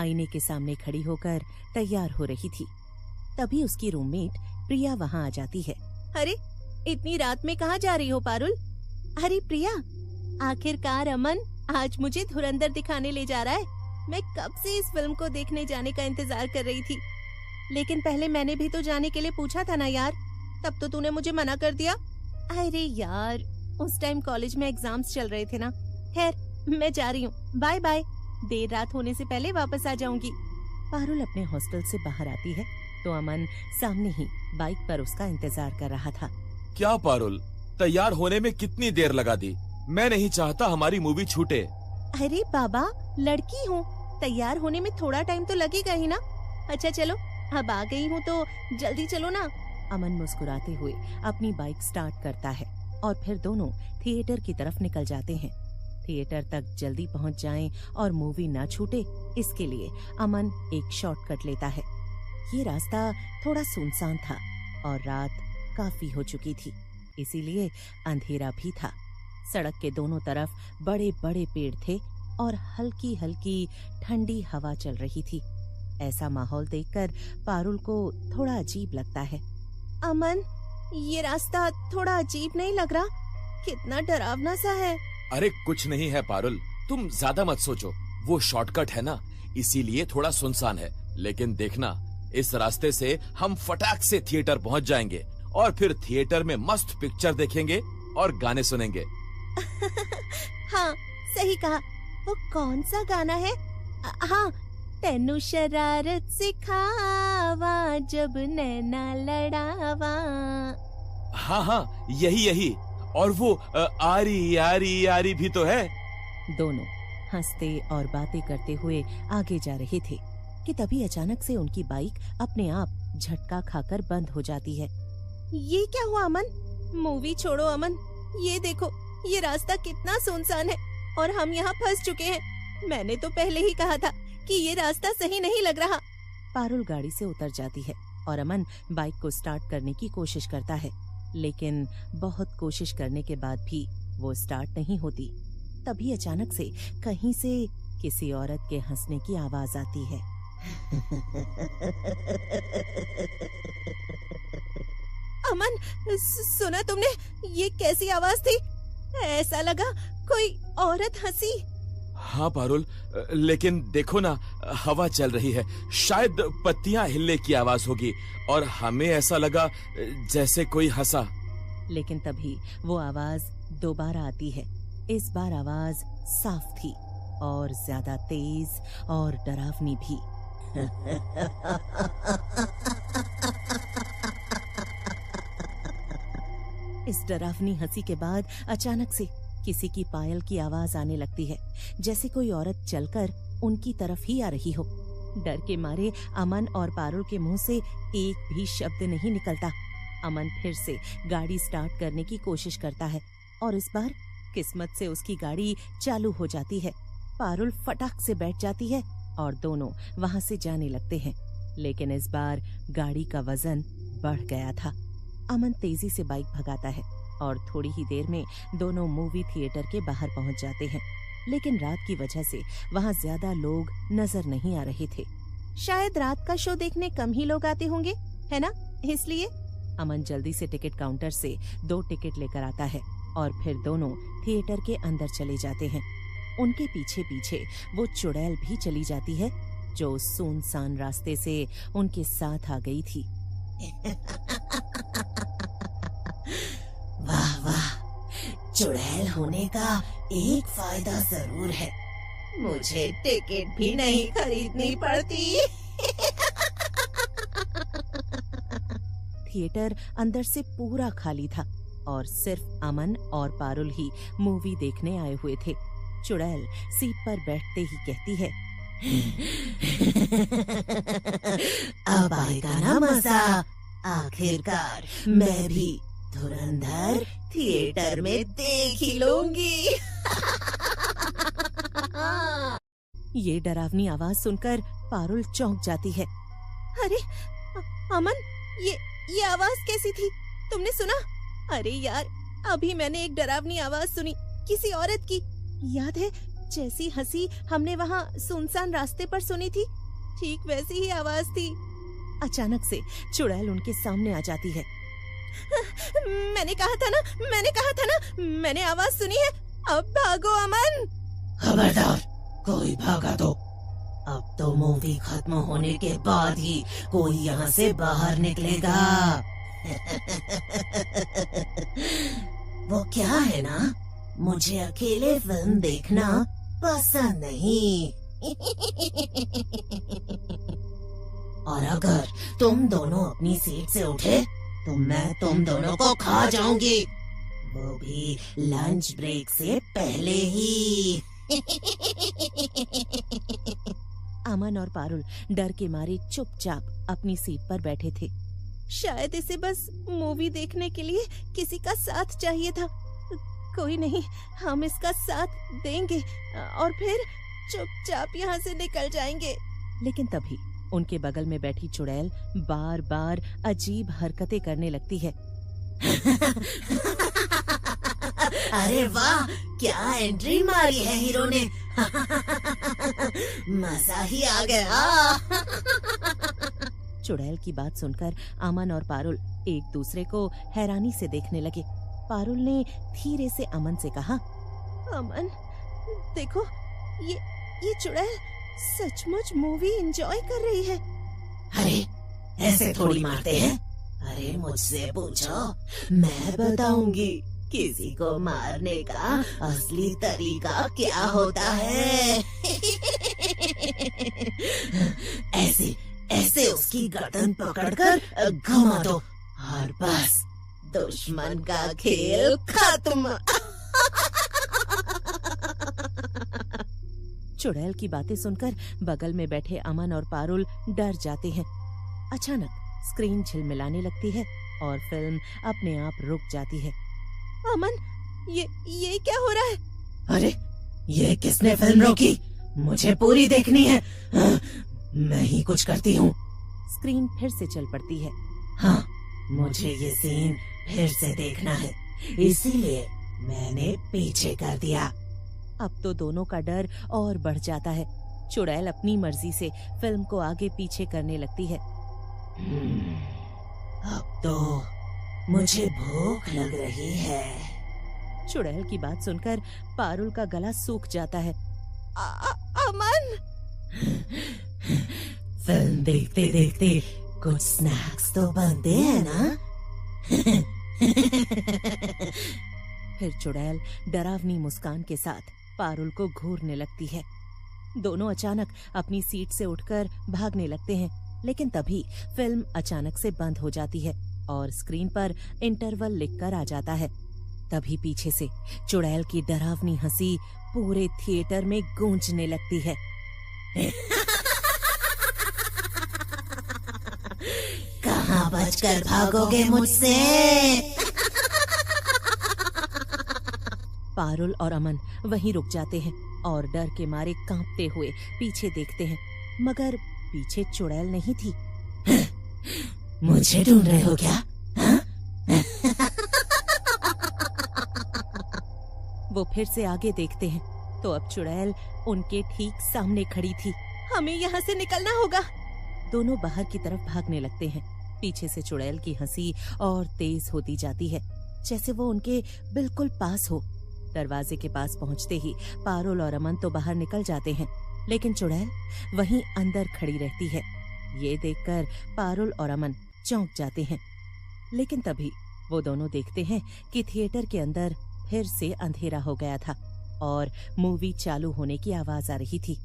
आईने के सामने खड़ी होकर तैयार हो रही थी। तभी उसकी रूममेट प्रिया वहाँ आ जाती है। अरे इतनी रात में कहाँ जा रही हो पारुल? अरे प्रिया, आखिरकार अमन आज मुझे धुरंधर दिखाने ले जा रहा है। मैं कब से इस फिल्म को देखने जाने का इंतजार कर रही थी, लेकिन पहले मैंने भी तो जाने के लिए पूछा था ना यार, तब तो तूने मुझे मना कर दिया। अरे यार, उस टाइम कॉलेज में एग्जाम्स चल रहे थे ना। खैर, मैं जा रही हूँ, बाय बाय। देर रात होने से पहले वापस आ जाऊंगी। पारुल अपने हॉस्टल से बाहर आती है तो अमन सामने ही बाइक पर उसका इंतजार कर रहा था। क्या पारुल, तैयार होने में कितनी देर लगा दी? मैं नहीं चाहता हमारी मूवी छूटे। अरे बाबा, लड़की हूँ, तैयार होने में थोड़ा टाइम तो लगेगा ही ना। अच्छा चलो, अब आ गई हूँ तो जल्दी चलो ना। अमन मुस्कुराते हुए अपनी बाइक स्टार्ट करता है और फिर दोनों थिएटर की तरफ निकल जाते हैं। थिएटर तक जल्दी पहुंच जाएं और मूवी ना छूटे, इसके लिए अमन एक शॉर्टकट लेता है। ये रास्ता थोड़ा सुनसान था और रात काफी हो चुकी थी, इसीलिए अंधेरा भी था। सड़क के दोनों तरफ बड़े बड़े पेड़ थे और हल्की हल्की ठंडी हवा चल रही थी। ऐसा माहौल देखकर पारुल को थोड़ा अजीब लगता है। अमन, ये रास्ता थोड़ा अजीब नहीं लग रहा? कितना डरावना सा है। अरे कुछ नहीं है पारुल, तुम ज्यादा मत सोचो। वो शॉर्टकट है ना, इसीलिए थोड़ा सुनसान है। लेकिन देखना, इस रास्ते से हम फटाक से थिएटर पहुंच जाएंगे और फिर थिएटर में मस्त पिक्चर देखेंगे और गाने सुनेंगे। हाँ, सही कहा। वो कौन सा गाना है? हाँ, तेनू शरारत सिखावा जब नैना लड़ावा। हाँ हाँ, यही। और वो आरी आरी आरी भी तो है। दोनों हंसते और बातें करते हुए आगे जा रहे थे कि तभी अचानक से उनकी बाइक अपने आप झटका खाकर बंद हो जाती है। ये क्या हुआ अमन? मूवी छोड़ो अमन, ये देखो, ये रास्ता कितना सुनसान है और हम यहाँ फंस चुके हैं। मैंने तो पहले ही कहा था कि ये रास्ता सही नहीं लग रहा। पारुल गाड़ी से उतर जाती है और अमन बाइक को स्टार्ट करने की कोशिश करता है, लेकिन बहुत कोशिश करने के बाद भी वो स्टार्ट नहीं होती। तभी अचानक से कहीं से किसी औरत के हंसने की आवाज आती है। अमन, सुना तुमने? ये कैसी आवाज थी? ऐसा लगा कोई औरत हंसी। हाँ पारुल, लेकिन देखो ना, हवा चल रही है, शायद पत्तियां हिलने की आवाज होगी और हमें ऐसा लगा जैसे कोई हंसा। लेकिन तभी वो आवाज दोबारा आती है। इस बार आवाज साफ थी और ज्यादा तेज और डरावनी भी। इस डरावनी हंसी के बाद अचानक से किसी की पायल की आवाज आने लगती है, जैसे कोई औरत चलकर उनकी तरफ ही आ रही हो। डर के मारे अमन और पारुल के मुंह से एक भी शब्द नहीं निकलता। अमन फिर से गाड़ी स्टार्ट करने की कोशिश करता है और इस बार किस्मत से उसकी गाड़ी चालू हो जाती है। पारुल फटाक से बैठ जाती है और दोनों वहां से जाने लगते हैं। लेकिन इस बार गाड़ी का वजन बढ़ गया था। अमन तेजी से बाइक भगाता है और थोड़ी ही देर में दोनों मूवी थिएटर के बाहर पहुंच जाते हैं। लेकिन रात की वजह से वहां ज्यादा लोग नजर नहीं आ रहे थे। शायद रात का शो देखने कम ही लोग आते होंगे, है ना? इसलिए अमन जल्दी से टिकट काउंटर से 2 टिकट लेकर आता है और फिर दोनों थिएटर के अंदर चले जाते हैं। उनके पीछे पीछे वो चुड़ैल भी चली जाती है, जो सुनसान रास्ते से उनके साथ आ गई थी। वाह वाह, चुड़ैल होने का एक फायदा जरूर है, मुझे टिकट भी नहीं खरीदनी पड़ती। थिएटर अंदर से पूरा खाली था और सिर्फ अमन और पारुल ही मूवी देखने आए हुए थे। चुड़ैल सीट पर बैठते ही कहती है, अब आएगा ना मजा, आखिरकार मैं भी धुरंधर थिएटर में देख ही लूंगी। ये डरावनी आवाज सुनकर पारुल चौंक जाती है। अरे अमन, ये आवाज कैसी थी? तुमने सुना? अरे यार, अभी मैंने एक डरावनी आवाज सुनी, किसी औरत की। याद है जैसी हंसी हमने वहाँ सुनसान रास्ते पर सुनी थी, ठीक वैसी ही आवाज थी। अचानक से चुड़ैल उनके सामने आ जाती है। मैंने कहा था ना, मैंने आवाज सुनी है। अब भागो अमन। खबरदार, कोई भागा तो अब तो मूवी खत्म होने के बाद ही कोई यहाँ से बाहर निकलेगा। वो क्या है ना, मुझे अकेले फिल्म देखना पसंद नहीं। और अगर तुम दोनों अपनी सीट से उठे तो मैं तुम दोनों को खा जाऊंगी, वो भी लंच ब्रेक से पहले ही। अमन और पारुल डर के मारे चुपचाप अपनी सीट पर बैठे थे। शायद इसे बस मूवी देखने के लिए किसी का साथ चाहिए था। कोई नहीं, हम इसका साथ देंगे और फिर चुपचाप यहाँ से निकल जाएंगे। लेकिन तभी उनके बगल में बैठी चुड़ैल बार बार अजीब हरकतें करने लगती है। अरे वाह, क्या एंट्री मारी है हीरो ने। मजा ही आ गया। चुड़ैल की बात सुनकर अमन और पारुल एक दूसरे को हैरानी से देखने लगे। पारुल ने धीरे से अमन से कहा, अमन देखो, ये चुड़ैल सचमुच मूवी एंजॉय कर रही है। अरे ऐसे थोड़ी मारते हैं। अरे मुझसे पूछो, मैं बताऊंगी किसी को मारने का असली तरीका क्या होता है। ऐसे ऐसे उसकी गर्दन पकड़कर घुमा दो और बस दुश्मन का खेल खत्म। चुड़ैल की बातें सुनकर बगल में बैठे अमन और पारुल डर जाते हैं। अचानक स्क्रीन झिलमिलाने लगती है और फिल्म अपने आप रुक जाती है। अमन, ये क्या हो रहा है? अरे ये किसने फिल्म रोकी? मुझे पूरी देखनी है। मैं ही कुछ करती हूँ। स्क्रीन फिर से चल पड़ती है। हाँ, मुझे ये सीन फिर से देखना है, इसीलिए मैंने पीछे कर दिया। अब तो दोनों का डर और बढ़ जाता है। चुड़ैल अपनी मर्जी से फिल्म को आगे पीछे करने लगती है। अब तो मुझे भूख लग रही है। चुड़ैल की बात सुनकर पारुल का गला सूख जाता है। अमन! फिल्म देखते देखते कुछ स्नैक्स तो बनते हैं ना। फिर चुड़ैल डरावनी मुस्कान के साथ पारुल को घूरने लगती है। दोनों अचानक अपनी सीट से उठकर भागने लगते हैं, लेकिन तभी फिल्म अचानक से बंद हो जाती है और स्क्रीन पर इंटरवल लिखकर आ जाता है। तभी पीछे से चुड़ैल की डरावनी हंसी पूरे थिएटर में गूंजने लगती है। कहाँ बचकर भागोगे मुझसे? पारुल और अमन वहीं रुक जाते हैं और डर के मारे कांपते हुए पीछे देखते हैं, मगर पीछे चुड़ैल नहीं थी। मुझे ढूंढ रहे हो क्या? वो फिर से आगे देखते हैं तो अब चुड़ैल उनके ठीक सामने खड़ी थी। हमें यहाँ से निकलना होगा। दोनों बाहर की तरफ भागने लगते हैं। पीछे से चुड़ैल की हंसी और तेज होती जाती है, जैसे वो उनके बिल्कुल पास हो। दरवाजे के पास पहुंचते ही पारुल और अमन तो बाहर निकल जाते हैं, लेकिन चुड़ैल वहीं अंदर खड़ी रहती है। ये देखकर पारुल और अमन चौंक जाते हैं, लेकिन तभी वो दोनों देखते हैं कि थिएटर के अंदर फिर से अंधेरा हो गया था और मूवी चालू होने की आवाज आ रही थी।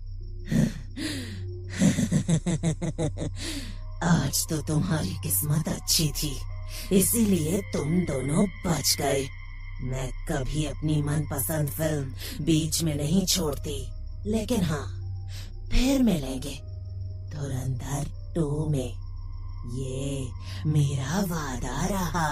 आज तो तुम्हारी किस्मत अच्छी थी, इसीलिए तुम दोनों बच गए। मैं कभी अपनी मनपसंद फिल्म बीच में नहीं छोड़ती, लेकिन हाँ, फिर मिलेंगे धुरंधर 2 में। ये मेरा वादा रहा।